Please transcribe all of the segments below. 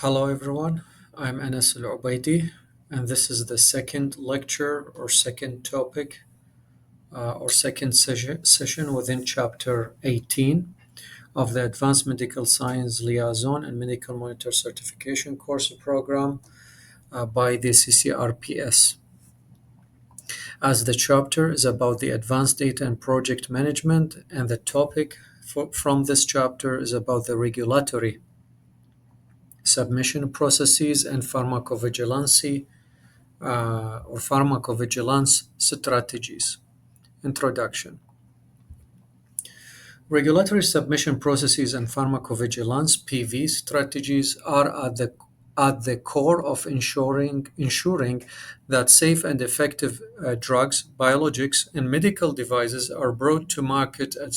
Hello everyone, I'm Anas Al-Ubaidi, and this is the second lecture or second topic or second session within chapter 18 of the Advanced Medical Science Liaison and Medical Monitor Certification course program by the CCRPS. As the chapter is about the advanced data and project management, and the topic from this chapter is about the regulatory submission processes and pharmacovigilance or pharmacovigilance strategies. Introduction. Regulatory submission processes and pharmacovigilance (PV) strategies are at the core of ensuring that safe and effective drugs, biologics, and medical devices are brought to market and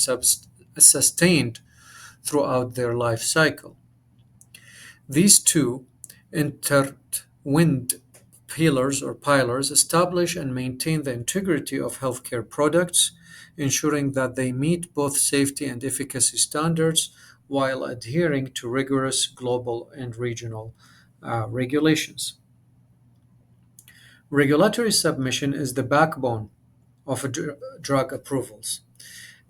sustained throughout their life cycle. These two intertwined pillars establish and maintain the integrity of healthcare products, ensuring that they meet both safety and efficacy standards while adhering to rigorous global and regional regulations. Regulatory submission is the backbone of drug approvals,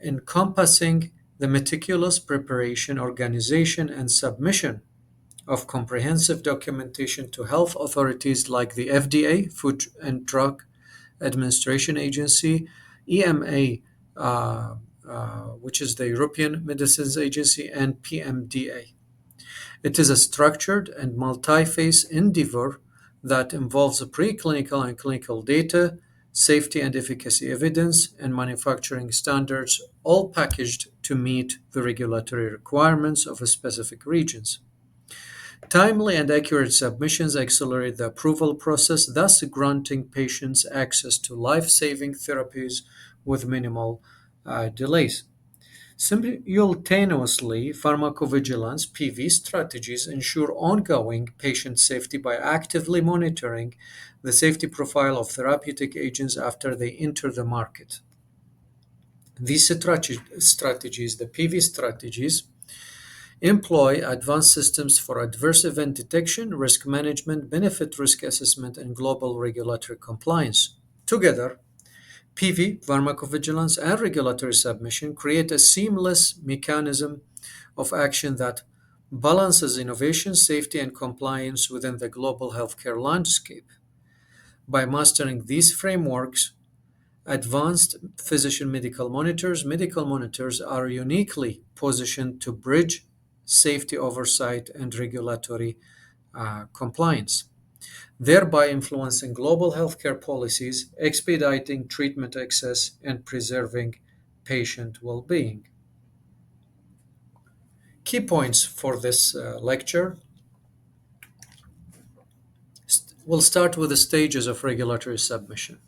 encompassing the meticulous preparation, organization, and submission of comprehensive documentation to health authorities like the FDA, Food and Drug Administration Agency, EMA, which is the European Medicines Agency, and PMDA. It is a structured and multi-phase endeavor that involves preclinical and clinical data, safety and efficacy evidence, and manufacturing standards, all packaged to meet the regulatory requirements of specific regions. Timely and accurate submissions accelerate the approval process, thus granting patients access to life-saving therapies with minimal delays. Simultaneously, pharmacovigilance (PV) strategies ensure ongoing patient safety by actively monitoring the safety profile of therapeutic agents after they enter the market. These strategies, the PV strategies, employ advanced systems for adverse event detection, risk management, benefit risk assessment, and global regulatory compliance. Together, PV, pharmacovigilance, and regulatory submission create a seamless mechanism of action that balances innovation, safety, and compliance within the global healthcare landscape. By mastering these frameworks, advanced physician medical monitors are uniquely positioned to bridge safety oversight and regulatory compliance, thereby influencing global healthcare policies, expediting treatment access, and preserving patient well being. Key points for this lecture. We'll start with the stages of regulatory submission.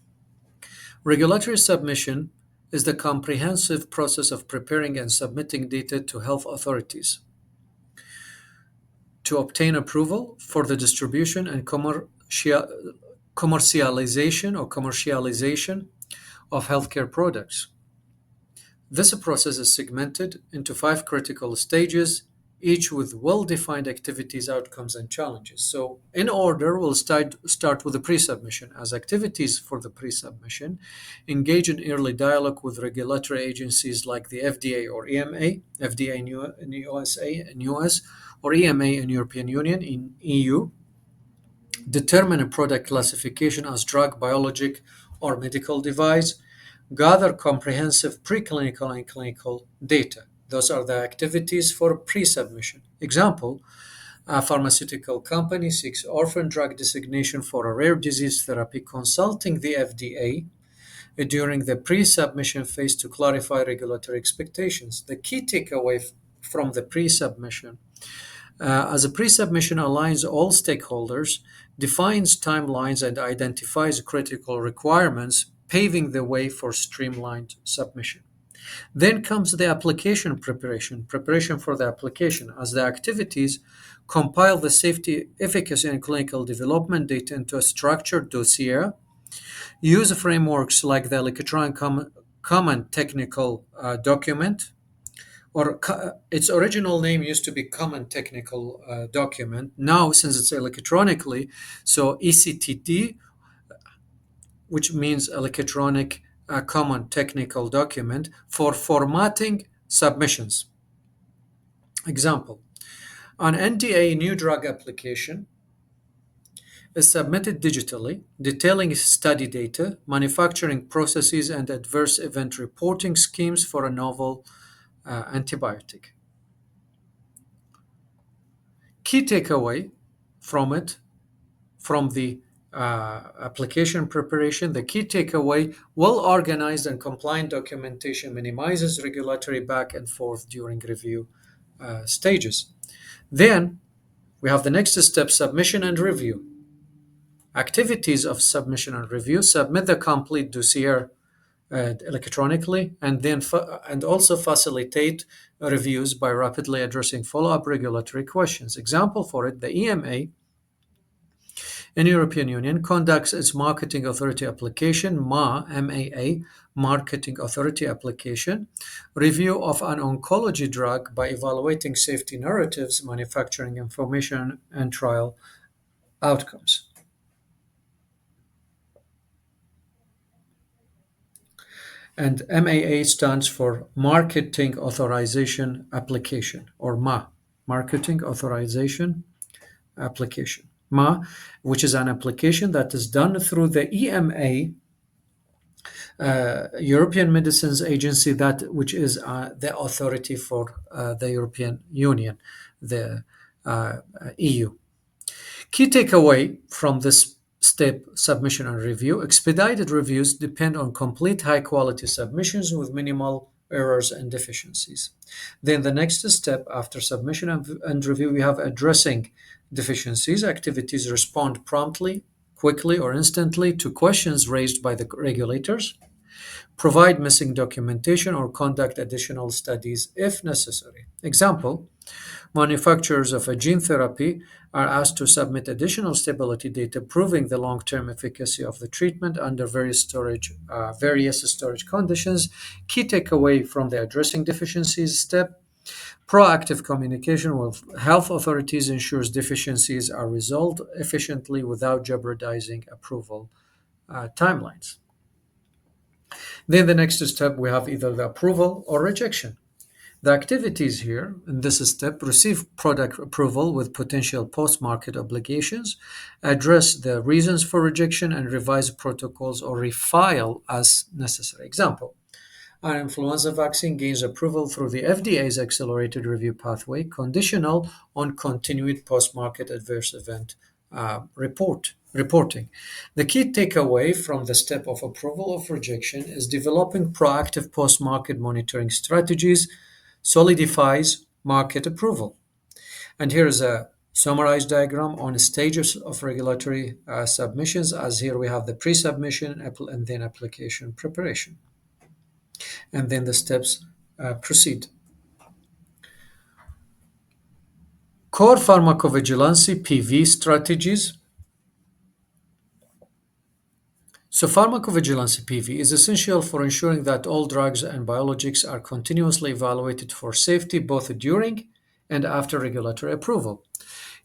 Regulatory submission is the comprehensive process of preparing and submitting data to health authorities to obtain approval for the distribution and commercialization of healthcare products. This process is segmented into 5 critical stages, each with well-defined activities, outcomes, and challenges. So in order, we'll start with the pre-submission. As activities for the pre-submission, engage in early dialogue with regulatory agencies like the FDA or EMA, FDA in US, or EMA in European Union, in EU. Determine a product classification as drug, biologic, or medical device. Gather comprehensive preclinical and clinical data. Those are the activities for pre-submission. Example, a pharmaceutical company seeks orphan drug designation for a rare disease therapy, consulting the FDA during the pre-submission phase to clarify regulatory expectations. The key takeaway from the pre-submission, as a pre-submission aligns all stakeholders, defines timelines, and identifies critical requirements, paving the way for streamlined submission. Then comes the application preparation for the application, as the activities compile the safety, efficacy, and clinical development data into a structured dossier, use frameworks like the electronic common technical document, its original name used to be Common Technical Document. Now, since it's electronically, so ECTD, which means Electronic Common Technical Document for formatting submissions. Example, an NDA new drug application is submitted digitally, detailing study data, manufacturing processes, and adverse event reporting schemes for a novel antibiotic. Key takeaway from it, from the application preparation, the key takeaway: well organized and compliant documentation minimizes regulatory back and forth during review stages. Then we have the next step: submission and review. Activities of submission and review: submit the complete dossier electronically, and then and also facilitate reviews by rapidly addressing follow-up regulatory questions. Example for it: the EMA in European Union conducts its marketing authority application, MAA, marketing authority application, review of an oncology drug by evaluating safety narratives, manufacturing information, and trial outcomes. And MAA stands for Marketing Authorization Application, or MA, Marketing Authorization Application. MA, which is an application that is done through the EMA, European Medicines Agency, which is the authority for the European Union, the EU. Key takeaway from this step: submission and review. Expedited reviews depend on complete high quality submissions with minimal errors and deficiencies. Then the next step after submission and review, we have addressing deficiencies. Activities respond promptly, quickly, or instantly to questions raised by the regulators, provide missing documentation, or conduct additional studies if necessary. Example, manufacturers of a gene therapy are asked to submit additional stability data proving the long-term efficacy of the treatment under various storage conditions. Key takeaway from the addressing deficiencies step: proactive communication with health authorities ensures deficiencies are resolved efficiently without jeopardizing approval timelines. Then the next step, we have either the approval or rejection. The activities here in this step: receive product approval with potential post-market obligations, address the reasons for rejection, and revise protocols or refile as necessary. Example, an influenza vaccine gains approval through the FDA's accelerated review pathway, conditional on continued post-market adverse event reporting. The key takeaway from the step of approval of rejection is developing proactive post-market monitoring strategies solidifies market approval. And here is a summarized diagram on stages of regulatory submissions, as here we have the pre-submission and then application preparation. And then the steps proceed. Core pharmacovigilance PV strategies. So pharmacovigilance PV is essential for ensuring that all drugs and biologics are continuously evaluated for safety both during and after regulatory approval.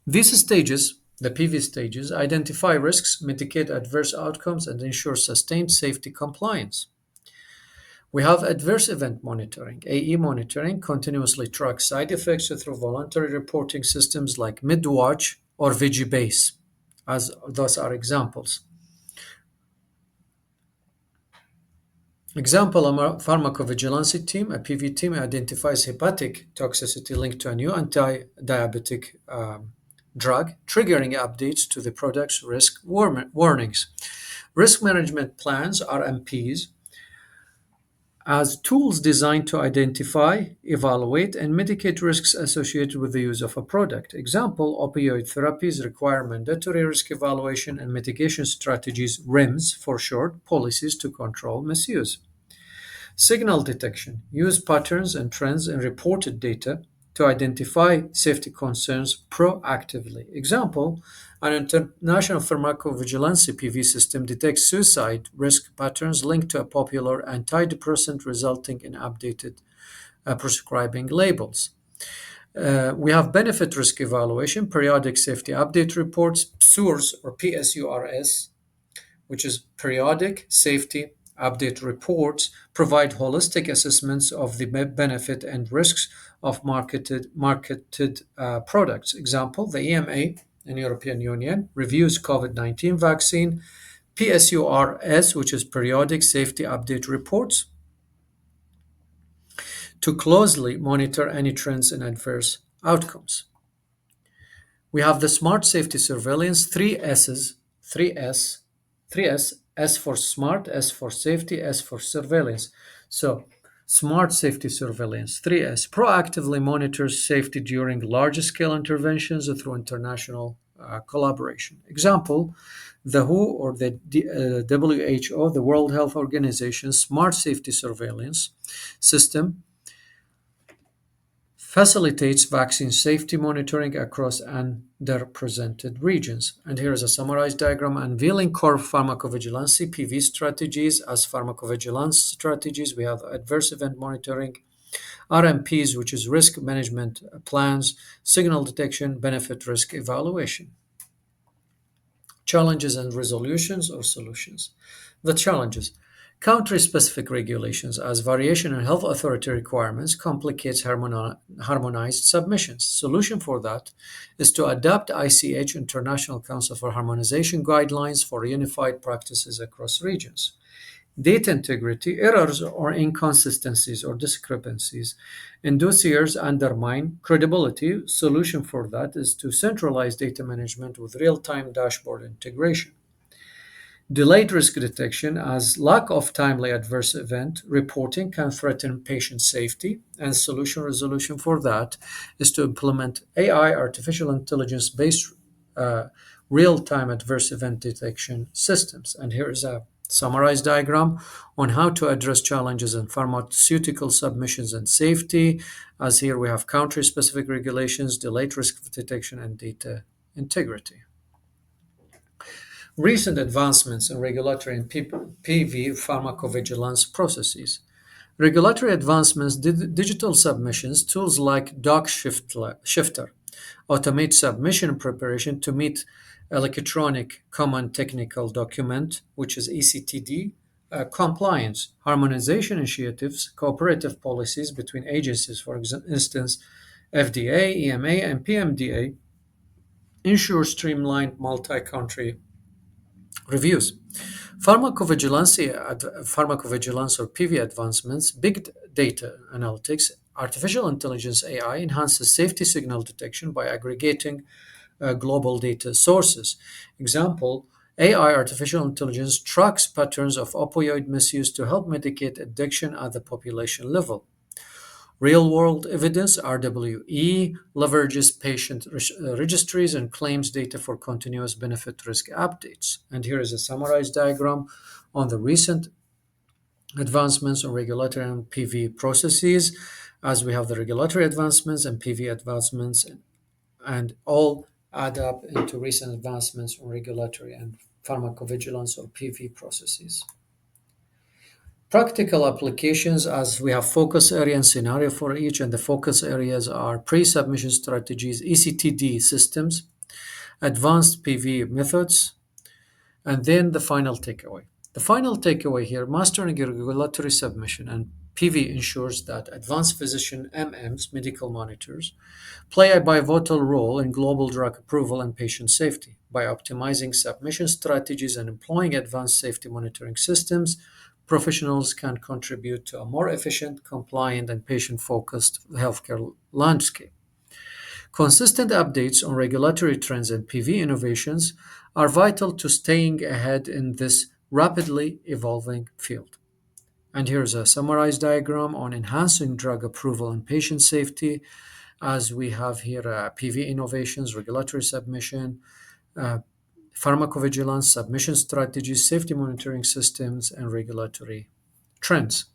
These stages, the PV stages, identify risks, mitigate adverse outcomes, and ensure sustained safety compliance. We have adverse event monitoring. AE monitoring continuously tracks side effects through voluntary reporting systems like MidWatch or VigiBase, as those are examples. Example, a pharmacovigilance team, a PV team, identifies hepatic toxicity linked to a new anti-diabetic drug, triggering updates to the product's risk warnings. Risk management plans, RMPs, as tools designed to identify, evaluate, and mitigate risks associated with the use of a product. Example, opioid therapies require mandatory risk evaluation and mitigation strategies, RIMS for short, policies to control misuse. Signal detection, use patterns and trends in reported data to identify safety concerns proactively. Example, an international pharmacovigilance PV system detects suicide risk patterns linked to a popular antidepressant, resulting in updated prescribing labels. We have benefit risk evaluation, periodic safety update reports, PSURS or PSURS, which is periodic safety update reports, provide holistic assessments of the benefit and risks of marketed products. Example, the EMA in European Union reviews COVID-19 vaccine, PSURS, which is periodic safety update reports, to closely monitor any trends in adverse outcomes. We have the smart safety surveillance, three S's, three S, S for smart, S for safety, S for surveillance. So, smart safety surveillance, 3S, proactively monitors safety during large scale interventions through international collaboration. Example, the WHO or the WHO, the World Health Organization, smart safety surveillance system facilitates vaccine safety monitoring across underrepresented regions. And here is a summarized diagram unveiling core pharmacovigilance (PV) strategies. As pharmacovigilance strategies, we have adverse event monitoring, RMPs, which is risk management plans, signal detection, benefit risk evaluation. Challenges and resolutions or solutions. The challenges. Country-specific regulations, as variation in health authority requirements complicates harmonized submissions. Solution for that is to adopt ICH, International Council for Harmonization guidelines for unified practices across regions. Data integrity, errors or inconsistencies or discrepancies in dossiers undermine credibility. Solution for that is to centralize data management with real-time dashboard integration. Delayed risk detection, as lack of timely adverse event reporting can threaten patient safety, and solution resolution for that is to implement AI, artificial intelligence based real-time adverse event detection systems. And here is a summarized diagram on how to address challenges in pharmaceutical submissions and safety, as here we have country-specific regulations, delayed risk detection, and data integrity. Recent advancements in regulatory and PV pharmacovigilance processes. Regulatory advancements, digital submissions, tools like Shifter, automate submission preparation to meet electronic common technical document, which is ECTD, compliance, harmonization initiatives, cooperative policies between agencies, for instance, FDA, EMA, and PMDA, ensure streamlined multi-country reviews. Pharmacovigilance or PV advancements, big data analytics, artificial intelligence AI enhances safety signal detection by aggregating global data sources. Example, AI artificial intelligence tracks patterns of opioid misuse to help mitigate addiction at the population level. Real-world evidence (RWE) leverages patient registries and claims data for continuous benefit risk updates. And here is a summarized diagram on the recent advancements on regulatory and PV processes, as we have the regulatory advancements and PV advancements, and all add up into recent advancements on regulatory and pharmacovigilance or PV processes. Practical applications, as we have focus area and scenario for each, and the focus areas are pre-submission strategies, ECTD systems, advanced PV methods, and then the final takeaway. The final takeaway here, mastering a regulatory submission and PV ensures that advanced physician MMs, medical monitors, play a pivotal role in global drug approval and patient safety. By optimizing submission strategies and employing advanced safety monitoring systems, professionals can contribute to a more efficient, compliant, and patient-focused healthcare landscape. Consistent updates on regulatory trends and PV innovations are vital to staying ahead in this rapidly evolving field. And here's a summarized diagram on enhancing drug approval and patient safety, as we have here PV innovations, regulatory submission, pharmacovigilance, submission strategies, safety monitoring systems, and regulatory trends.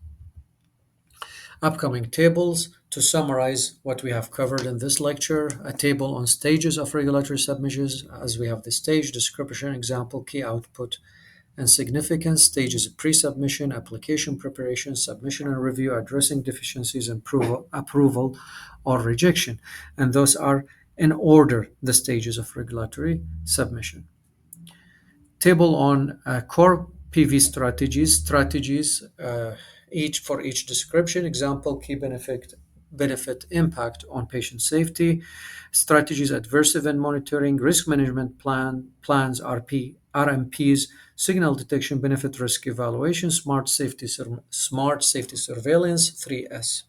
Upcoming tables to summarize what we have covered in this lecture, a table on stages of regulatory submissions, as we have the stage description, example, key output, and significance, stages of pre-submission, application preparation, submission and review, addressing deficiencies, and approval or rejection. And those are in order the stages of regulatory submission. Table on core PV strategies each for each description. Example: key benefit impact on patient safety, strategies, adverse event monitoring, risk management plans, RMPs, signal detection, benefit risk evaluation, smart safety surveillance, 3S.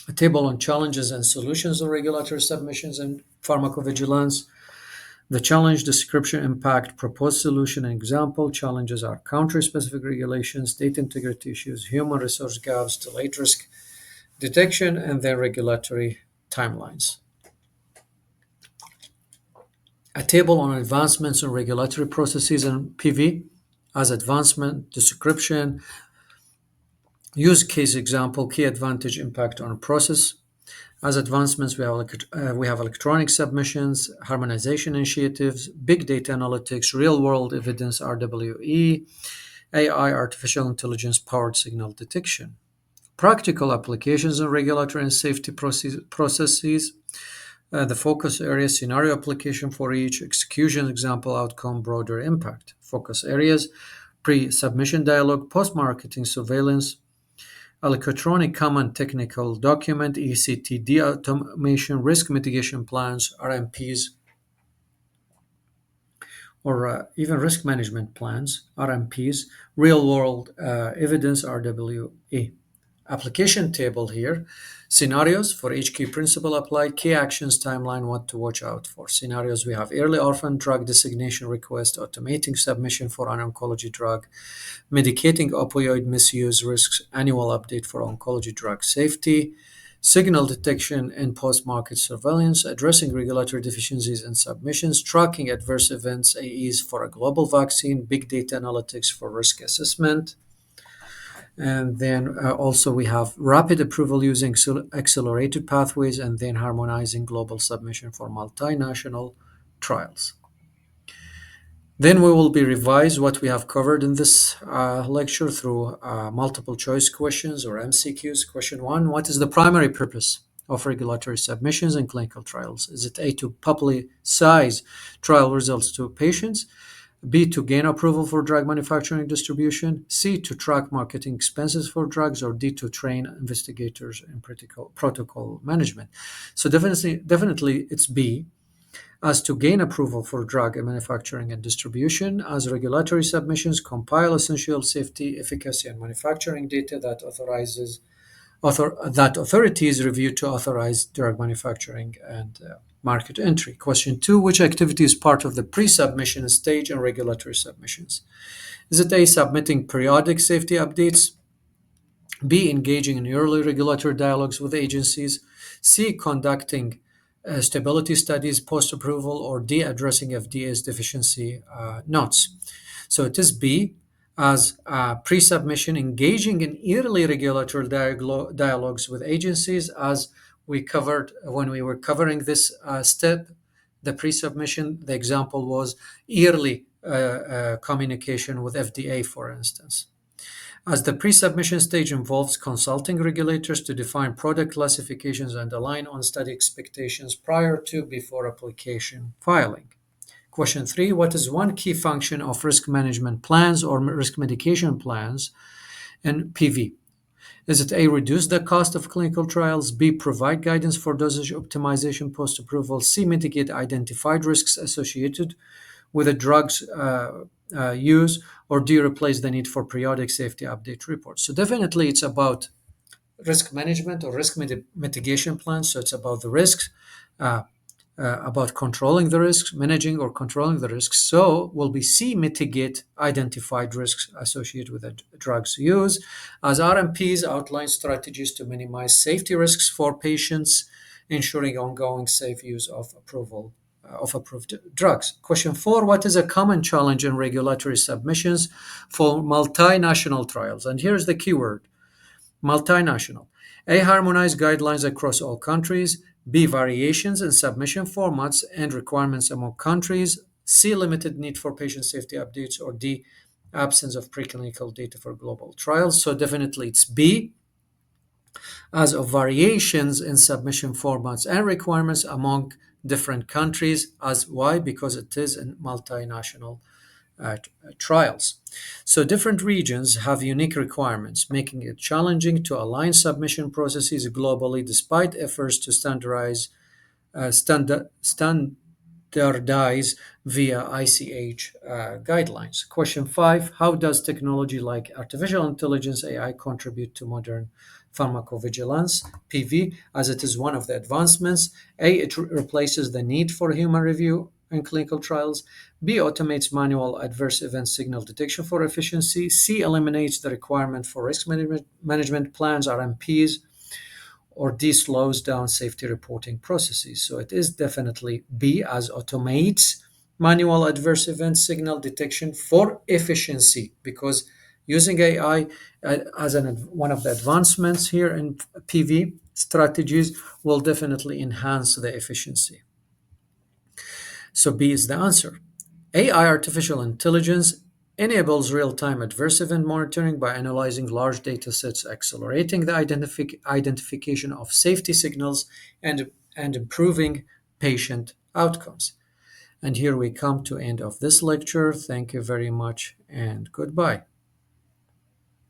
A table on challenges and solutions of regulatory submissions and pharmacovigilance. The challenge, description, impact, proposed solution, and example. Challenges are country-specific regulations, data integrity issues, human resource gaps, delayed risk detection, and then regulatory timelines. A table on advancements in regulatory processes and PV as advancement, description, use case example, key advantage, impact on process. As advancements, we have electronic submissions, harmonization initiatives, big data analytics, real-world evidence (RWE), AI, artificial intelligence powered signal detection. Practical applications in regulatory and safety processes. The focus area, scenario application for each, execution, example, outcome, broader impact. Focus areas: pre-submission dialogue, post-marketing surveillance, electronic common technical document, ECTD automation, risk mitigation plans, RMPs, or even risk management plans, RMPs, real world evidence, RWE. Application table here, scenarios for each key principle applied, key actions, timeline, what to watch out for. Scenarios: we have early orphan drug designation request, automating submission for an oncology drug, mitigating opioid misuse risks, annual update for oncology drug safety, signal detection and post-market surveillance, addressing regulatory deficiencies in submissions, tracking adverse events, AEs for a global vaccine, big data analytics for risk assessment. And then also we have rapid approval using accelerated pathways, and then harmonizing global submission for multinational trials. Then we will be revise what we have covered in this lecture through multiple choice questions or MCQs. Question 1: what is the primary purpose of regulatory submissions and clinical trials? Is it A, to publicize trial results to patients, B, to gain approval for drug manufacturing and distribution, C, to track marketing expenses for drugs, or D, to train investigators in protocol management? So definitely it's B, as to gain approval for drug and manufacturing and distribution, as regulatory submissions compile essential safety, efficacy, and manufacturing data that authorities review to authorize drug manufacturing and market entry. Question 2: which activity is part of the pre-submission stage in regulatory submissions? Is it A, submitting periodic safety updates, B, engaging in early regulatory dialogues with agencies, C, conducting stability studies post-approval, or D, addressing FDA's deficiency notes? So it is B, as pre-submission, engaging in early regulatory dialogues with agencies, as we covered when we were covering this step, the pre-submission. The example was early communication with FDA, for instance. As the pre-submission stage involves consulting regulators to define product classifications and align on study expectations prior to before application filing. Question 3: what is one key function of risk management plans or risk mitigation plans in PV? Is it A, reduce the cost of clinical trials, B, provide guidance for dosage optimization post-approval, C, mitigate identified risks associated with a drug's use, or D, replace the need for periodic safety update reports? So definitely it's about risk management or risk mitigation plans. So it's about the risks, about controlling the risks, managing or controlling the risks. So will be C, mitigate identified risks associated with a drug's use, as RMPs outline strategies to minimize safety risks for patients, ensuring ongoing safe use of approved drugs. Question 4: what is a common challenge in regulatory submissions for multinational trials? And here's the keyword: multinational. A, harmonized guidelines across all countries, B, variations in submission formats and requirements among countries, C, limited need for patient safety updates, or D, absence of preclinical data for global trials. So definitely it's B, as of variations in submission formats and requirements among different countries. As why? Because it is in multinational trials. So different regions have unique requirements, making it challenging to align submission processes globally despite efforts to standardize via ICH guidelines. Question 5, how does technology like artificial intelligence AI contribute to modern pharmacovigilance? PV, as it is one of the advancements. A, it replaces the need for human review in clinical trials. B, automates manual adverse event signal detection for efficiency. C, eliminates the requirement for risk management plans, RMPs. Or D, slows down safety reporting processes. So it is definitely B, as automates manual adverse event signal detection for efficiency, because using AI as one of the advancements here in PV strategies will definitely enhance the efficiency. So B is the answer. AI, artificial intelligence, enables real-time adverse event monitoring by analyzing large data sets, accelerating the identification of safety signals, and improving patient outcomes. And here we come to end of this lecture. Thank you very much and goodbye.